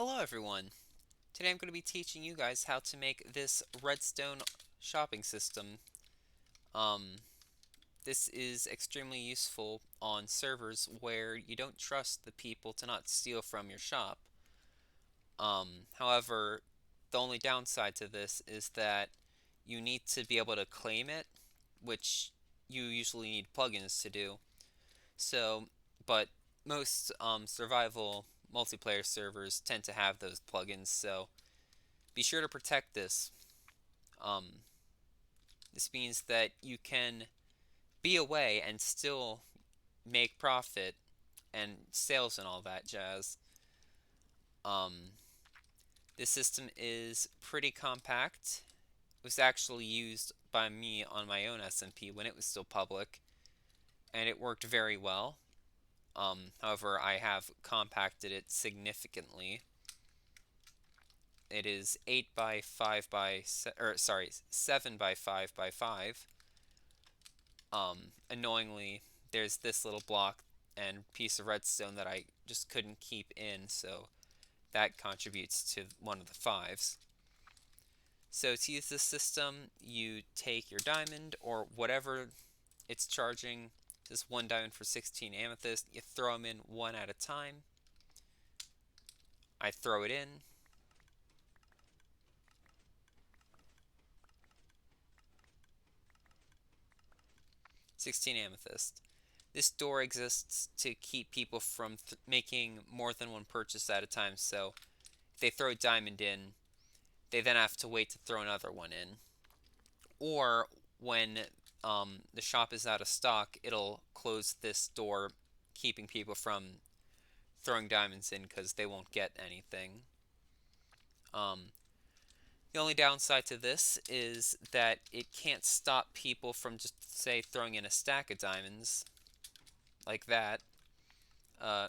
Hello everyone! Today I'm going to be teaching you guys how to make this Redstone shopping system. Um, this is extremely useful on servers where you don't trust the people to not steal from your shop. However, the only downside to this is that you need to be able to claim it, which you usually need plugins to do. So, but most survival multiplayer servers tend to have those plugins, so be sure to protect this. Um, this means that you can be away and still make profit and sales and all that jazz. Um, this system is pretty compact. It was actually used by me on my own SMP when it was still public, and it worked very well. However, I have compacted it significantly. It is 8 by 5 by, or sorry, 7 by 5 by 5. Annoyingly, there's this little block and piece of redstone that I just couldn't keep in, so that contributes to one of the fives. So to use this system, you take your diamond or whatever it's charging, just one diamond for 16 amethyst, you throw them in one at a time. I throw it in. $16 amethyst. This door exists to keep people from making more than one purchase at a time, so if they throw a diamond in, they then have to wait to throw another one in. Or when the shop is out of stock, it'll close this door, keeping people from throwing diamonds in because they won't get anything. The only downside to this is that it can't stop people from just, say, throwing in a stack of diamonds, like that. Uh,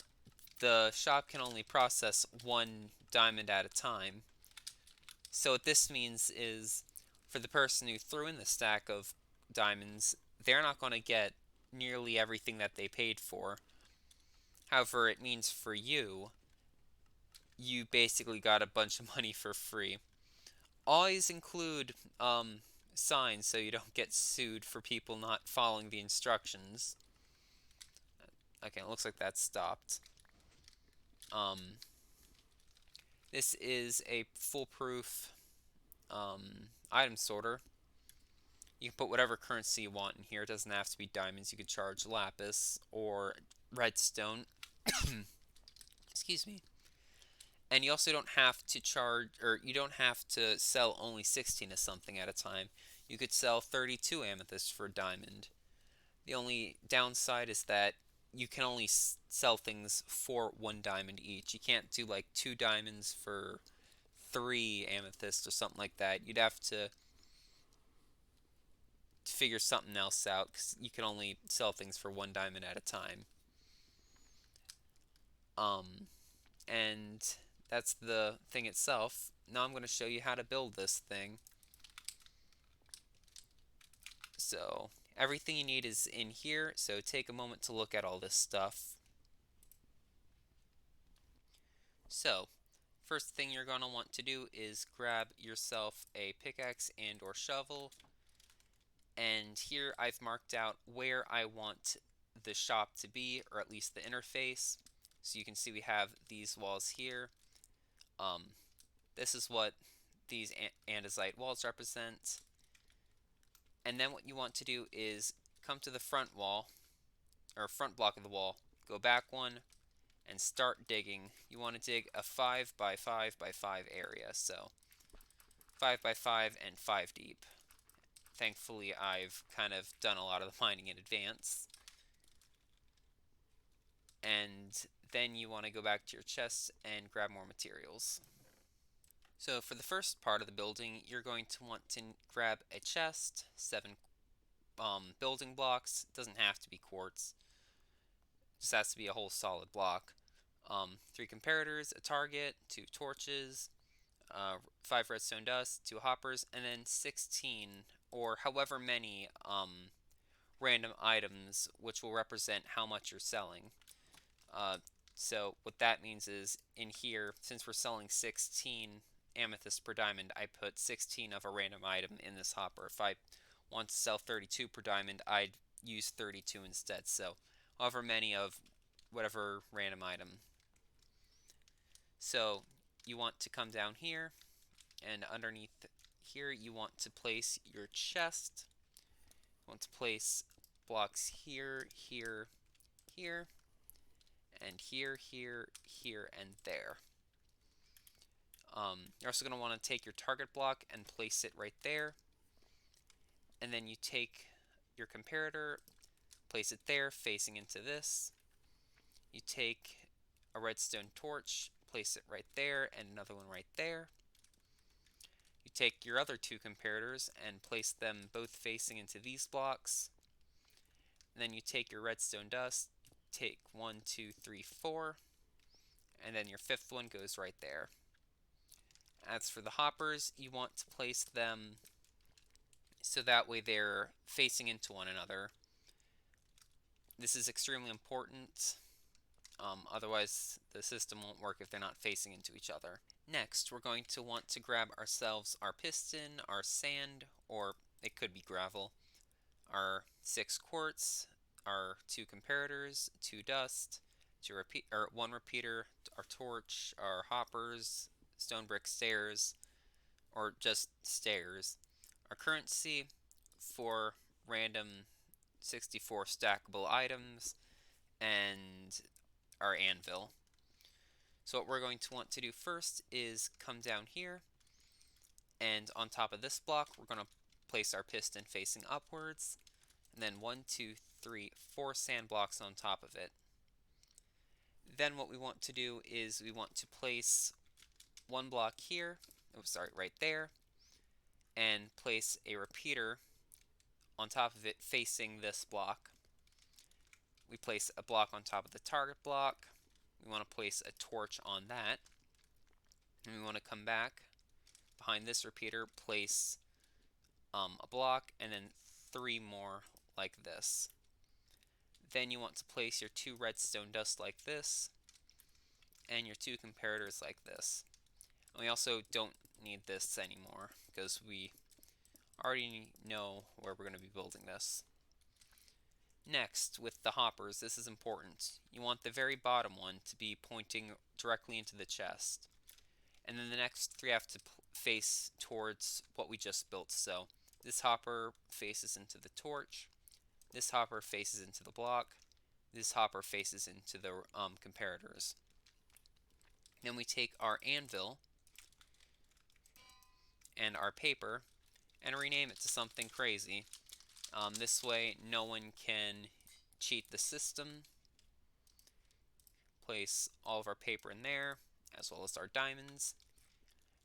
the shop can only process one diamond at a time. So what this means is, for the person who threw in the stack of diamonds, they're not going to get nearly everything that they paid for. However, it means for you, you basically got a bunch of money for free. Always include signs so you don't get sued for people not following the instructions. Okay, it looks like that stopped. This is a foolproof item sorter. You can put whatever currency you want in here. It doesn't have to be diamonds. You could charge lapis or redstone. Excuse me. And you also don't have to charge, or you don't have to sell only 16 of something at a time. You could sell 32 amethysts for a diamond. The only downside is that you can only sell things for one diamond each. You can't do like 2 diamonds for 3 amethysts or something like that. You'd have to figure something else out because you can only sell things for 1 diamond at a time. And that's the thing itself. Now I'm going to show you how to build this thing. So everything you need is in here, so take a moment to look at all this stuff. So first thing you're going to want to do is grab yourself a pickaxe and or shovel. And here I've marked out where I want the shop to be, or at least the interface. So you can see we have these walls here. This is what these andesite walls represent. And then what you want to do is come to the front wall, or front block of the wall, go back one, and start digging. You want to dig a 5 by 5 by 5 area, so 5 by 5 and 5 deep. Thankfully, I've kind of done a lot of the mining in advance. And then you want to go back to your chest and grab more materials. So for the first part of the building, you're going to want to grab a chest, 7 building blocks. It doesn't have to be quartz. It just has to be a whole solid block. 3 comparators, a target, 2 torches, 5 redstone dust, 2 hoppers, and then 16 or however many random items which will represent how much you're selling. So what that means is in here, since we're selling 16 amethyst per diamond, I put 16 of a random item in this hopper. If I want to sell 32 per diamond, I'd use 32 instead. So however many of whatever random item. So you want to come down here, and underneath here you want to place your chest. You want to place blocks here, here, here, and here, here, here, and there. You're also going to want to take your target block and place it right there. And then you take your comparator, place it there, facing into this. You take a redstone torch, place it right there, and another one right there. You take your other two comparators and place them both facing into these blocks. And then you take your redstone dust, take 1, 2, 3, 4, and then your fifth one goes right there. As for the hoppers, you want to place them so that way they're facing into one another. This is extremely important, otherwise the system won't work if they're not facing into each other. Next, we're going to want to grab ourselves our piston, our sand, or it could be gravel, our 6 quartz, our 2 comparators, 2 dust, 1 repeater, our torch, our hoppers, stone brick stairs, or just stairs, our currency, 4 random 64 stackable items, and our anvil. So what we're going to want to do first is come down here, and on top of this block we're going to place our piston facing upwards, and then 1, 2, 3, 4 sand blocks on top of it. Then what we want to do is we want to place one block here, right there, and place a repeater on top of it facing this block. We place a block on top of the target block. We want to place a torch on that. And we want to come back behind this repeater, place a block, and then 3 more like this. Then you want to place your 2 redstone dust like this, and your 2 comparators like this. And we also don't need this anymore, because we already know where we're going to be building this. Next, with the hoppers, this is important. You want the very bottom one to be pointing directly into the chest. And then the next 3 have to face towards what we just built. So this hopper faces into the torch, this hopper faces into the block, this hopper faces into the comparators. Then we take our anvil and our paper and rename it to something crazy. This way no one can cheat the system. Place all of our paper in there, as well as our diamonds.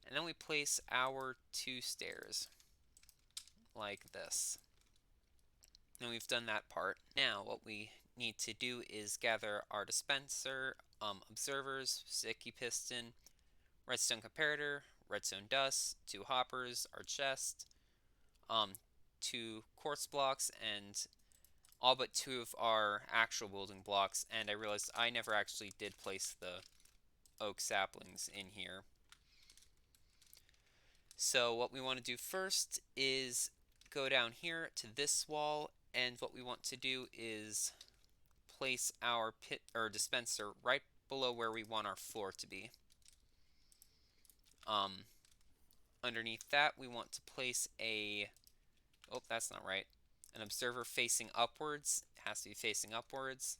And then we place our 2 stairs, like this. And we've done that part. Now what we need to do is gather our dispenser, observers, sticky piston, redstone comparator, redstone dust, 2 hoppers, our chest, 2 quartz blocks, and all but 2 of our actual building blocks. And I realized I never actually did place the oak saplings in here. So what we want to do first is go down here to this wall, and what we want to do is place our dispenser right below where we want our floor to be. Underneath that, we want to place oh, that's not right. An observer facing upwards. It has to be facing upwards.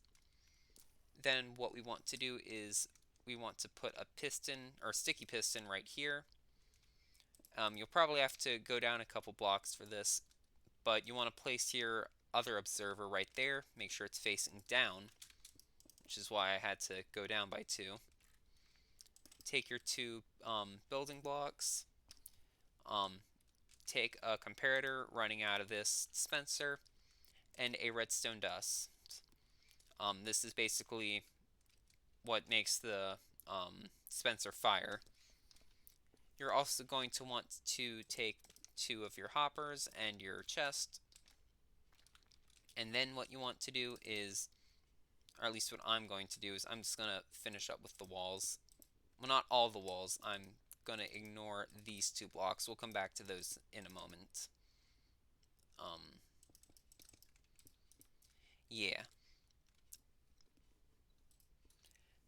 Then what we want to do is we want to put a piston, or sticky piston, right here. You'll probably have to go down a couple blocks for this, but you want to place your other observer right there. Make sure it's facing down, which is why I had to go down by 2. Take your 2 building blocks, take a comparator running out of this dispenser, and a redstone dust. This is basically what makes the dispenser fire. You're also going to want to take 2 of your hoppers and your chest, and then what you want to do is or at least what I'm going to do, is I'm just going to finish up with the walls. Well, not all the walls. I'm going to ignore these 2 blocks. We'll come back to those in a moment. Um, yeah.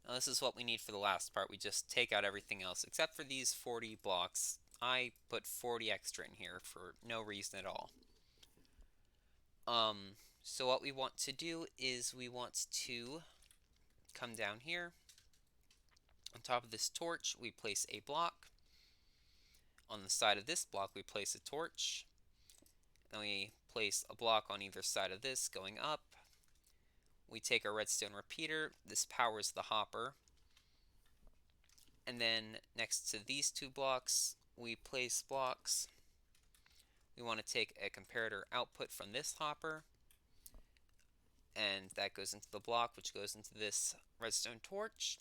Now this is what we need for the last part. We just take out everything else, except for these 40 blocks. I put 40 extra in here for no reason at all. So what we want to do is we want to come down here. On top of this torch, we place a block. On the side of this block, we place a torch. Then we place a block on either side of this going up. We take our redstone repeater. This powers the hopper. And then next to these 2 blocks, we place blocks. We want to take a comparator output from this hopper, and that goes into the block, which goes into this redstone torch.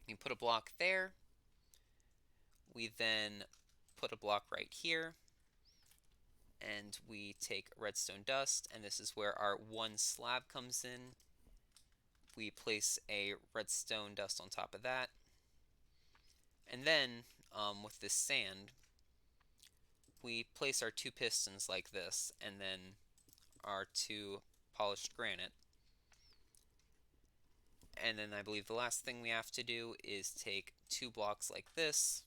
We put a block there. We then put a block right here, and we take redstone dust, and this is where our 1 slab comes in. We place a redstone dust on top of that. And then, with this sand, we place our 2 pistons like this, and then our 2 polished granite. And then I believe the last thing we have to do is take 2 blocks like this,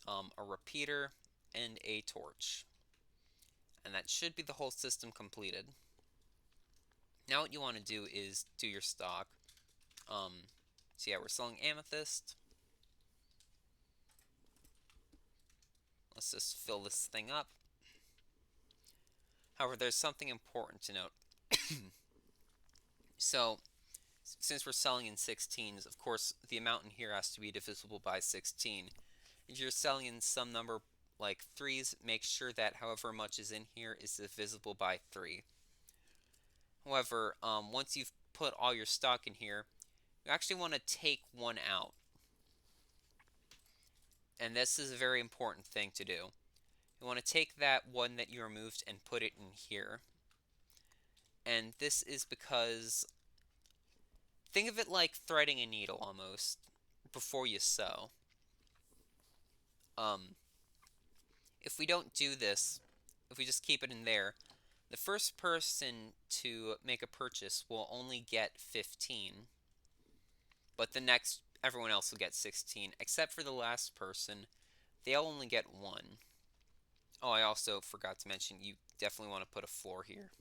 a repeater, and a torch. And that should be the whole system completed. Now what you want to do is do your stock. So yeah, we're selling amethyst. Let's just fill this thing up. However, there's something important to note. So, since we're selling in 16s, of course, the amount in here has to be divisible by 16. If you're selling in some number like 3s, make sure that however much is in here is divisible by 3. However, once you've put all your stock in here, you actually want to take one out. And this is a very important thing to do. You want to take that one that you removed and put it in here. And this is because, think of it like threading a needle almost before you sew. If we don't do this, if we just keep it in there, the first person to make a purchase will only get 15, but the next, everyone else will get 16, except for the last person. They'll only get 1. Oh, I also forgot to mention, you definitely want to put a floor here.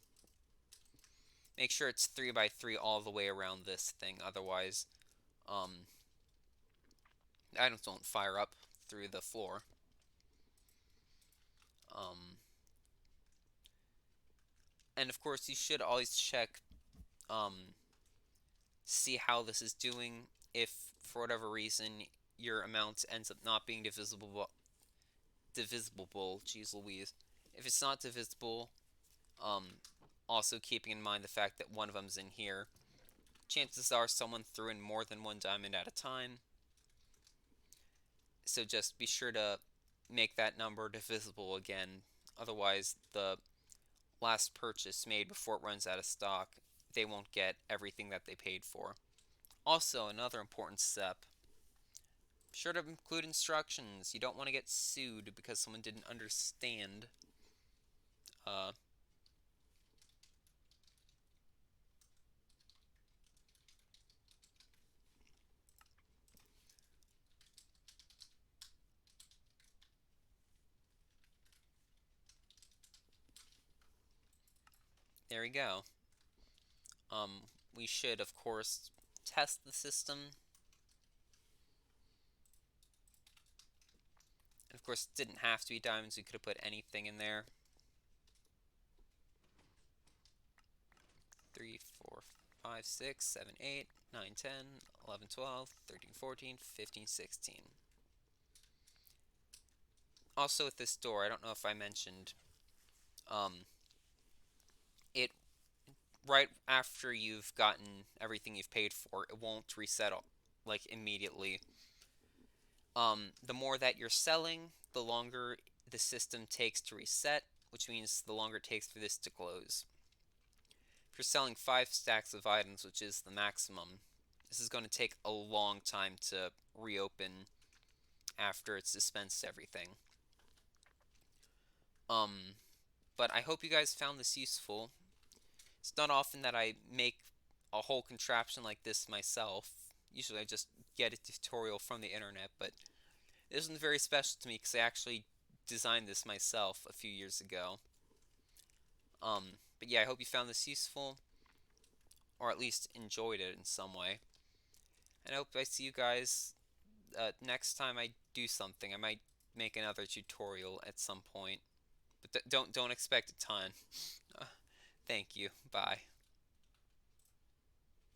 Make sure it's 3 by 3 all the way around this thing, otherwise, items don't fire up through the floor. And of course, you should always check, see how this is doing. If for whatever reason your amount ends up not being divisible, geez Louise. If it's not divisible, also keeping in mind the fact that one of them's in here, chances are someone threw in more than 1 diamond at a time. So just be sure to make that number divisible again. Otherwise, the last purchase made before it runs out of stock, they won't get everything that they paid for. Also, another important step, be sure to include instructions. You don't want to get sued because someone didn't understand. There we go. We should, of course, test the system. And of course, it didn't have to be diamonds. We could have put anything in there. 3, 4, 5, 6, 7, 8, 9, 10, 11, 12, 13, 14, 15, 16. Also with this door, I don't know if I mentioned, it right after you've gotten everything you've paid for, it won't reset like immediately. The more that you're selling, the longer the system takes to reset, which means the longer it takes for this to close. for selling 5 stacks of items, which is the maximum, this is going to take a long time to reopen after it's dispensed everything. Um, but I hope you guys found this useful. It's not often that I make a whole contraption like this myself. Usually I just get a tutorial from the internet, but this one's very special to me because I actually designed this myself a few years ago. But yeah, I hope you found this useful, or at least enjoyed it in some way. And I hope I see you guys next time I do something. I might make another tutorial at some point, but don't expect a ton. Thank you. Bye.